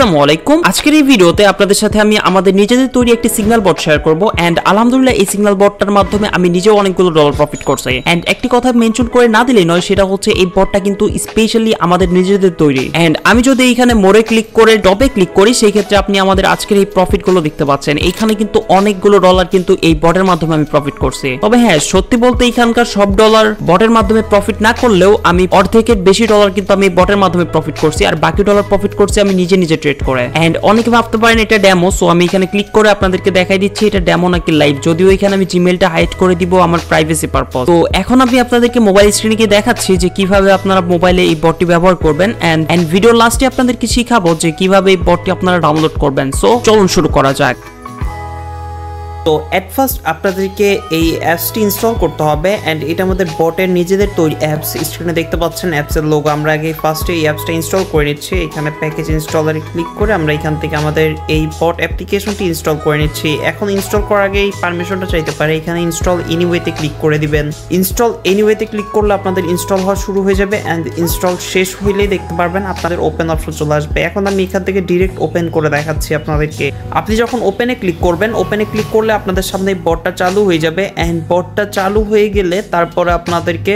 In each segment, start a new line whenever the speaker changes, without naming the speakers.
আসসালামু আলাইকুম। আজকের এই ভিডিওতে আপনাদের সাথে আমি আমাদের নিজেদের তৈরি একটি সিগন্যাল বট শেয়ার করব এন্ড আলহামদুলিল্লাহ এই সিগন্যাল বটটার মাধ্যমে আমি নিজেও অনেকগুলো ডলার প্রফিট করছি। এন্ড একটি কথা মেনশন করে না দিলেই নয়, সেটা হচ্ছে এই বটটা কিন্তু স্পেশালি আমাদের নিজেদের তৈরি। এন্ড আমি যদি এইখানে মোরে ক্লিক করে টপে ক্লিক করি, সেই ক্ষেত্রে আপনি আমাদের আজকের এই প্রফিটগুলো দেখতে পাচ্ছেন। এইখানে কিন্তু অনেকগুলো ডলার কিন্তু এই বটের মাধ্যমে আমি প্রফিট করছি। তবে হ্যাঁ, সত্যি বলতে এখানকার সব ডলার বটের মাধ্যমে প্রফিট না করলেও আমি অর্ধেকের বেশি ডলার কিন্তু আমি বটের মাধ্যমে প্রফিট করছি, আর বাকি ডলার প্রফিট করছি আমি নিজে ট্রেড করে। এন্ড অনেকে ভাবতে পারেন এটা ডেমো, সো আমি এখানে ক্লিক করে আপনাদেরকে দেখাই দিচ্ছি এটা ডেমো নাকি লাইভ। যদিও এখানে আমি জিমেইলটা হাইড করে দিব আমার প্রাইভেসি পারপজ। তো এখন আমি আপনাদেরকে মোবাইল স্ক্রিনে গিয়ে দেখাচ্ছি যে কিভাবে আপনারা মোবাইলে এই বটটি ব্যবহার করবেন এন্ড ভিডিও লাস্টে আপনাদেরকে শিখাবো যে কিভাবে এই বটটি আপনারা ডাউনলোড করবেন। সো চলুন শুরু করা যাক। তো এট ফার্স্ট আপনাদেরকে এই অ্যাপসটি ইনস্টল করতে হবে এন্ড এটা আমাদের বটের নিজেদের তৈরি অ্যাপস। স্ক্রিনে দেখতে পাচ্ছেন অ্যাপসের লোগো। আমরা আগে ফার্স্টে এই অ্যাপসটা ইনস্টল করে নিচ্ছি। এখানে প্যাকেজ ইনস্টলারে ক্লিক করে আমরা এখান থেকে আমাদের এই বট অ্যাপ্লিকেশনটি ইনস্টল করে নিচ্ছি। এখন ইনস্টল করার আগে এই পারমিশনটা চাইতে পারে, এখানে ইনস্টল এনিওয়েতে ক্লিক করে দিবেন। ইনস্টল এনিওয়েতে ক্লিক করলে আপনাদের ইনস্টল হওয়া শুরু হয়ে যাবে এন্ড ইনস্টল শেষ হইলেই দেখতে পারবেন আপনাদের ওপেন অপশন চলে আসবে। এখন আমি এখান থেকে ডিরেক্ট ওপেন করে দেখাচ্ছি আপনাদেরকে। আপনি যখন ওপেনে ক্লিক করবেন, ওপেনে ক্লিক করলে আপনাদের সামনে বটটা চালু হয়ে যাবে এন্ড বটটা চালু হয়ে গেলে তারপরে আপনাদেরকে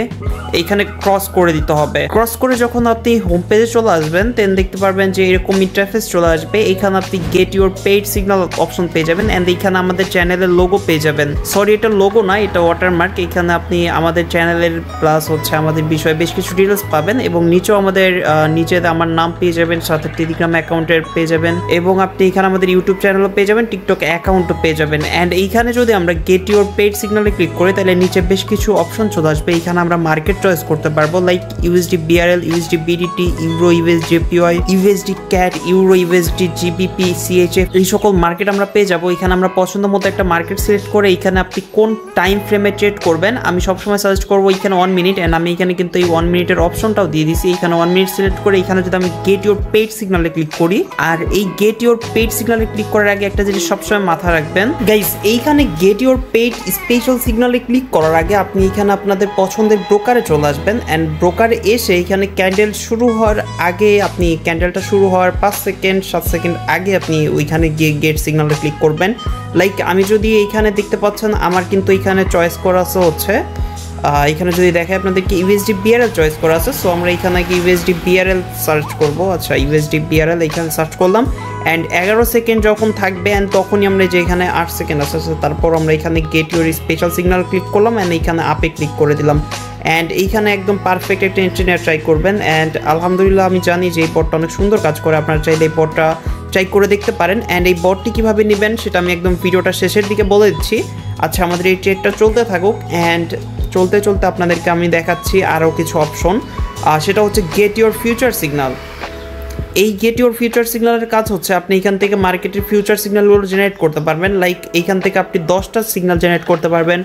এইখানে ক্রস করে দিতে হবে। ক্রস করে যখন আপনি হোম পেজে চলে আসবেন দেন দেখতে পারবেন যে এরকম ইন্টারফেস চলে আসবে। এখানে আপনি gate your paid signal option পেয়ে যাবেন এন্ড এখানে আমাদের চ্যানেলের লোগো পেয়ে যাবেন। সরি, এটা লোগো না, এটা ওয়াটারমার্ক। এখানে আপনি আমাদের চ্যানেলের প্লাস হচ্ছে আমাদের বিষয়ে বেশ কিছু ডিটেলস পাবেন এবং নিচেও আমাদের নিজেদের আমার নাম পেয়ে যাবেন, সাথে টেলিগ্রাম অ্যাকাউন্টের পেয়ে যাবেন এবং আপনি এখানে আমাদের ইউটিউব চ্যানেলও পেয়ে যাবেন, টিকটক অ্যাকাউন্টও পেয়ে যাবেন। এন্ড এইখানে যদি আমরা গেট ইউর পেইড সিগন্যালে ক্লিক করি তাহলে নিচে বেশ কিছু অপশন চলে আসবে। এখানে আমরা মার্কেট চয়েস করতে পারবো, like USD BRL, USD BDT, euro USD PY, USD cat, euro USD GBP, CHF, এই সকল মার্কেট আমরা পেয়ে যাবো। এখানে আমরা পছন্দ মতো একটা মার্কেট সিলেক্ট করে এখানে আপনি কোন টাইম ফ্রেমে ট্রেড করবেন আমি সবসময় সাজেস্ট করবো এখানে 1 মিনিট এন্ড আমি এখানে কিন্তু এই 1 মিনিটের অপশনটাও দিয়ে দিছি। এখানে 1 মিনিট সিলেক্ট করে এখানে যদি আমি গেট ইউর পেইড সিগন্যালে ক্লিক করি, আর এই গেট ইউর পেইড সিগন্যালে ক্লিক করার আগে একটা জিনিস সবসময় মাথায় রাখবেন গাইস, এইখানে গেট ইউর পেইড স্পেশাল সিগন্যালে ক্লিক করার আগে আপনি এখানে আপনাদের পছন্দের ব্রোকারে চলে আসবেন এন্ড ব্রোকারে এসে এখানে ক্যান্ডেল শুরু হওয়ার আগে আপনি ক্যান্ডেলটা শুরু হওয়ার 5 সেকেন্ড 7 সেকেন্ড আগে আপনি ওইখানে গিয়ে গেট সিগন্যালে ক্লিক করবেন। লাইক আমি যদি এইখানে দেখতে পাচ্ছেন আমার কিন্তু এখানে চয়েস করা আছে হচ্ছে এখানে যদি দেখে আপনাদেরকে ইউএসডি বিআরএল চয়েস করা আছে। সো আমরা এখানে ইউএসডি বিআরএল সার্চ করব। আচ্ছা, ইউএসডি বিআরএল এখানে সার্চ করলাম এন্ড 11 সেকেন্ড যখন থাকবে এন্ড তখনই আমরা যে এখানে 8 সেকেন্ড আছে তারপর আমরা এখানে get your special signal click করলাম এন্ড এখানে আপে ক্লিক করে দিলাম এন্ড এইখানে একদম পারফেক্ট একটা এন্ট্রি নেওয়ার ট্রাই করবেন। এন্ড আলহামদুলিল্লাহ আমি জানি যে এই বটটা অনেক সুন্দর কাজ করে, আপনারা চাইলে এই বটটা ট্রাই করে দেখতে পারেন। এন্ড এই বটটি কীভাবে নেবেন সেটা আমি একদম ভিডিওটা শেষের দিকে বলে দিচ্ছি। আচ্ছা, আমাদের এই ট্রেডটা চলতে থাকুক এন্ড চলতে চলতে আপনাদেরকে আমি দেখাচ্ছি আরও কিছু অপশন। সেটা হচ্ছে গেট ইউর ফিউচার সিগন্যাল। এই গেট ইউর ফিউচার সিগন্যালের কাজ হচ্ছে আপনি এখান থেকে মার্কেটের ফিউচার সিগন্যালগুলো জেনারেট করতে পারবেন। লাইক এইখান থেকে আপনি 10টা সিগন্যাল জেনারেট করতে পারবেন,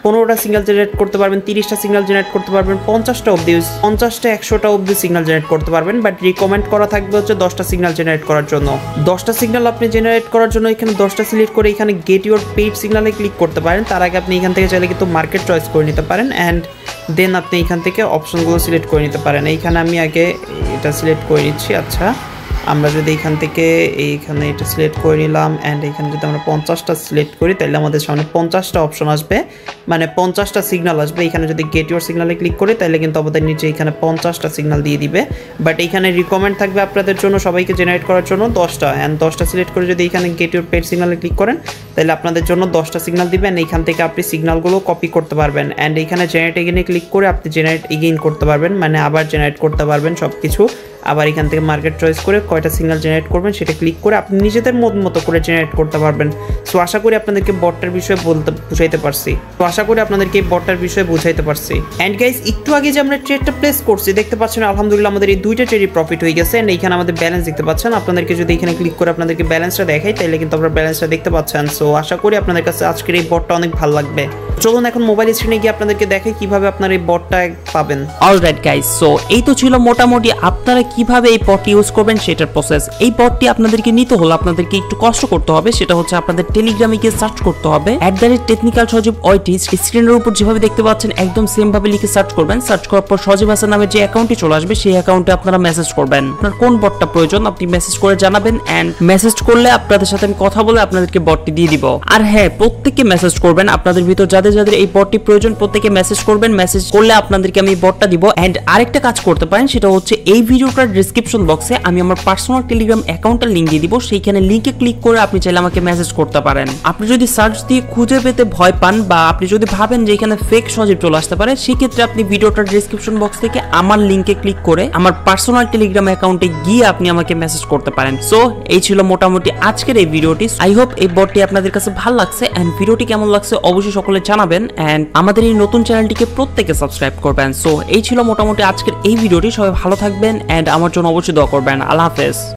15টা সিগন্যাল জেনারেট করতে পারবেন, 30টা সিগন্যাল জেনারেট করতে পারবেন, 50টা অবধি 50টা 100টা অবধি সিগন্যাল জেনারেট করতে পারবেন। বাট রিকমেন্ড করা থাকবে হচ্ছে 10টা সিগন্যাল জেনারেট করার জন্য। 10টা সিগন্যাল আপনি জেনারেট করার জন্য এখানে 10টা সিলেক্ট করে এখানে গেট ইউর পেইড সিগন্যালে ক্লিক করতে পারেন। তার আগে আপনি এখান থেকে চাইলে কিন্তু মার্কেট চয়েস করে নিতে পারেন এন্ড দেন আপনি এখান থেকে অপশনগুলো সিলেক্ট করে নিতে পারেন। এইখানে আমি আগে এটা সিলেক্ট করে নিচ্ছি। আচ্ছা, আমরা যদি এখান থেকে এইখানে এটা সিলেক্ট করে নিলাম এন্ড এখানে যদি আমরা 50টা সিলেক্ট করি তাহলে আমাদের সামনে 50টা অপশন আসবে, মানে 50টা সিগন্যাল আসবে। এখানে যদি গেট ইউর সিগন্যালে ক্লিক করি তাহলে কিন্তু আমাদের নিচে এখানে 50টা সিগন্যাল দিয়ে দিবে। বাট এখানে রিকমেন্ড থাকবে আপনাদের জন্য সবাইকে জেনারেট করার জন্য 10টা এন্ড 10টা সিলেক্ট করে যদি এখানে গেট ইউর পেইড সিগন্যালে ক্লিক করেন তাহলে আপনাদের জন্য 10টা সিগন্যাল দিবেন। এইখান থেকে আপনি সিগন্যালগুলো কপি করতে পারবেন এন্ড এখানে জেনারেট এগেইনে ক্লিক করে আপনি জেনারেট এগেইন করতে পারবেন, মানে আবার জেনারেট করতে পারবেন সব কিছু। আবার এখান থেকে মার্কেট চয়েস করে কয়টা সিগন্যাল জেনারেট করবেন সেটা ক্লিক করে আপনি নিজেদের মতো করে জেনারেট করতে পারবেন। সো আশা করি আপনাদেরকে বটটার বিষয়ে বুঝাইতে পারছি। এন্ড গাইস, একটু আগে যে আমরা ট্রেডটা প্লেস করছি দেখতে পাচ্ছেন আলহামদুলিল্লাহ আমাদের এই দুইটা ট্রেডই প্রফিট হয়ে গেছে এন্ড এখানে আমাদের ব্যালেন্স দেখতে পাচ্ছেন। আপনাদেরকে যদি এখানে ক্লিক করে আপনাদেরকে ব্যালেন্সটা দেখাই তাহলে কিন্তু আপনারা ব্যালেন্সটা দেখতে পাচ্ছেন। সো আশা করি আপনাদের কাছে আজকের এই বটটা অনেক ভালো লাগবে। চলুন এখন মোবাইল স্ক্রিনে গিয়ে আপনাদেরকে দেখাই কিভাবে আপনারা এই বটটা পাবেন। অলরাইট গাইস, সো এই তো ছিল মোটামুটি আপনারা কিভাবে এই বটটি ইউজ করবেন সেটার প্রসেস। এই বটটি আপনাদেরকে নিতে হলে আপনাদেরকে একটু কষ্ট করতে হবে, সেটা হচ্ছে আপনাদের টেলিগ্রামে গিয়ে সার্চ করতে হবে @টেকনিক্যাল সজীব ওয়াইটি। স্ক্রিনের উপর যেভাবে দেখতে পাচ্ছেন একদম সেম ভাবে লিখে সার্চ করবেন। সার্চ করার পর সজীব হাসান নামে যে অ্যাকাউন্টটি চলে আসবে সেই অ্যাকাউন্টে আপনারা মেসেজ করবেন। আপনার কোন বটটা প্রয়োজন আপনি মেসেজ করে জানাবেন, এন্ড মেসেজ করলে আপনাদের সাথে আমি কথা বলে আপনাদেরকে বটটি দিয়ে দিব। আর হ্যাঁ, প্রত্যেককে মেসেজ করবেন, আপনাদের ভিতর যাদের যাদের এই বটটি প্রয়োজন প্রত্যেককে মেসেজ করবেন। মেসেজ করলে আপনাদেরকে আমি বটটা দিব। এন্ড আরেকটা কাজ করতে পারেন, সেটা হচ্ছে এই ভিডিওটার ডেসক্রিপশন বক্সে আমি আমার পার্সোনাল টেলিগ্রাম অ্যাকাউন্টের লিংক দিয়ে দিব। সেইখানে লিংকে ক্লিক করে আপনি চাইলে আমাকে মেসেজ করতে পারেন। আপনি যদি সার্চ দিয়ে খুঁজে পেতে ভয় পান বা আপনি যদি ভাবেন যে এখানে ফেক সজীব চলে আসতে পারে, সেক্ষেত্রে আপনি ভিডিওটার ডেসক্রিপশন বক্স থেকে আমার লিংকে ক্লিক করে আমার পার্সোনাল টেলিগ্রাম অ্যাকাউন্টে গিয়ে আপনি আমাকে মেসেজ করতে পারেন। সো এই ছিল মোটামুটি আজকের এই ভিডিওটি। আই হোপ এই বটটি আপনাদের কাছে ভালো লাগছে, এন্ড ভিডিওটি কেমন লাগছে অবশ্যই সকলে জানাবেন, এন্ড আমাদের এই নতুন চ্যানেলটিকে প্রত্যেকে সাবস্ক্রাইব করবেন। সো এই ছিল মোটামুটি আজকের এই ভিডিওটি। সবাই ভালো থাকবেন এন্ড আমার জন্য অবশ্যই দোয়া করবেন। আল্লাহ হাফেজ।